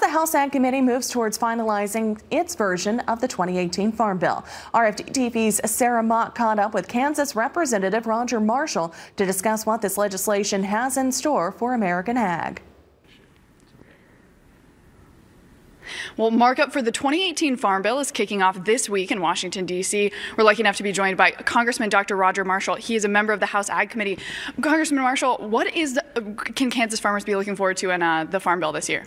the House Ag Committee moves towards finalizing its version of the 2018 Farm Bill. RFD-TV's Sarah Mott caught up with Kansas Representative Rodger Marshall to discuss what this legislation has in store for American ag. Well, markup for the 2018 Farm Bill is kicking off this week in Washington, D.C. We're lucky enough to be joined by Congressman Dr. Rodger Marshall. He is a member of the House Ag Committee. Congressman Marshall, can Kansas farmers be looking forward to in the Farm Bill this year?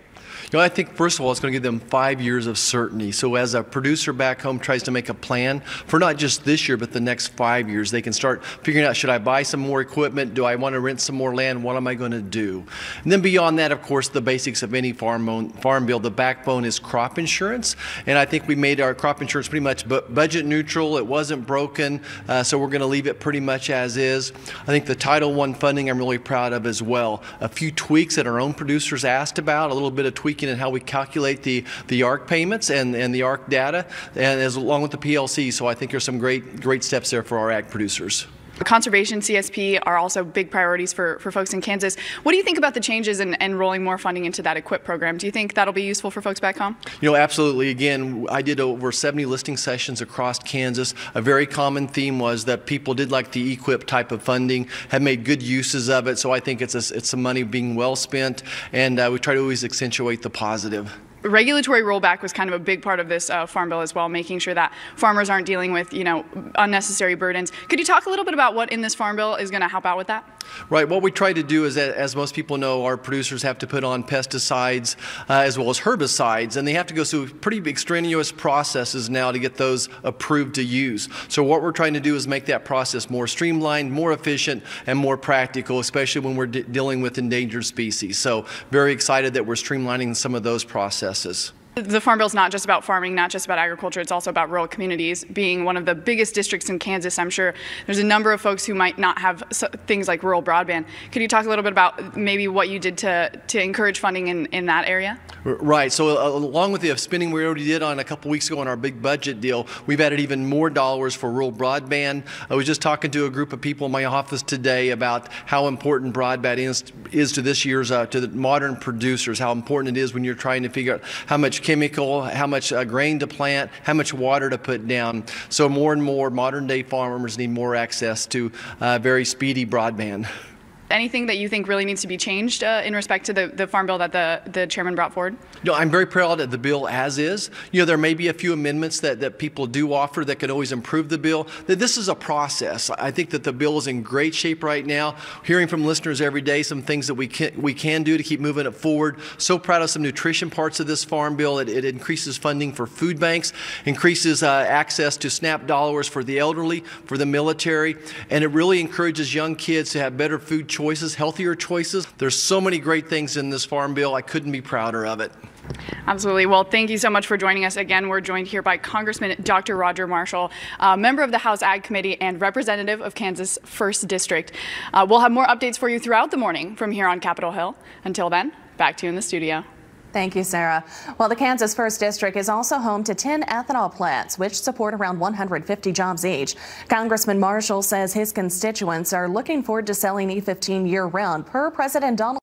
I think, first of all, it's going to give them 5 years of certainty. So as a producer back home tries to make a plan for not just this year, but the next 5 years, they can start figuring out, should I buy some more equipment? Do I want to rent some more land? What am I going to do? And then beyond that, of course, the basics of any farm bill, the backbone is crop insurance. And I think we made our crop insurance pretty much budget neutral. It wasn't broken, so we're going to leave it pretty much as is. I think the Title I funding I'm really proud of as well. A few tweaks that our own producers asked about, a little bit of tweaking in how we calculate the ARC payments and the ARC data, and along with the PLC. So I think there's some great steps there for our ag producers. Conservation, CSP are also big priorities for folks in Kansas. What do you think about the changes and rolling more funding into that EQIP program? Do you think that'll be useful for folks back home? Absolutely. Again, I did over 70 listing sessions across Kansas. A very common theme was that people did like the EQIP type of funding, have made good uses of it. So I think it's some money being well spent, and we try to always accentuate the positive. Regulatory rollback was kind of a big part of this Farm Bill as well, making sure that farmers aren't dealing with, unnecessary burdens. Could you talk a little bit about what in this Farm Bill is going to help out with that? Right. What we try to do is, as most people know, our producers have to put on pesticides as well as herbicides, and they have to go through pretty big strenuous processes now to get those approved to use. So what we're trying to do is make that process more streamlined, more efficient, and more practical, especially when we're dealing with endangered species. So very excited that we're streamlining some of those processes. The Farm Bill is not just about farming, not just about agriculture. It's also about rural communities. Being one of the biggest districts in Kansas, I'm sure there's a number of folks who might not have things like rural broadband. Could you talk a little bit about maybe what you did to encourage funding in that area? Right. So along with the spending we already did on a couple weeks ago on our big budget deal, we've added even more dollars for rural broadband. I was just talking to a group of people in my office today about how important broadband is to this year's, to the modern producers, how important it is when you're trying to figure out how much chemical, how much grain to plant, how much water to put down. So more and more modern day farmers need more access to very speedy broadband. Anything that you think really needs to be changed in respect to the Farm Bill that the chairman brought forward? I'm very proud of the bill as is. There may be a few amendments that people do offer that could always improve the bill. This is a process. I think that the bill is in great shape right now. Hearing from listeners every day some things that we can do to keep moving it forward. So proud of some nutrition parts of this Farm Bill. It increases funding for food banks, increases access to SNAP dollars for the elderly, for the military, and it really encourages young kids to have better food choices, healthier choices. There's so many great things in this Farm Bill. I couldn't be prouder of it. Absolutely. Well, thank you so much for joining us. Again, we're joined here by Congressman Dr. Rodger Marshall, member of the House Ag Committee and representative of Kansas 1st District. We'll have more updates for you throughout the morning from here on Capitol Hill. Until then, back to you in the studio. Thank you, Sarah. Well, the Kansas 1st District is also home to 10 ethanol plants, which support around 150 jobs each. Congressman Marshall says his constituents are looking forward to selling E15 year-round. Per President Donald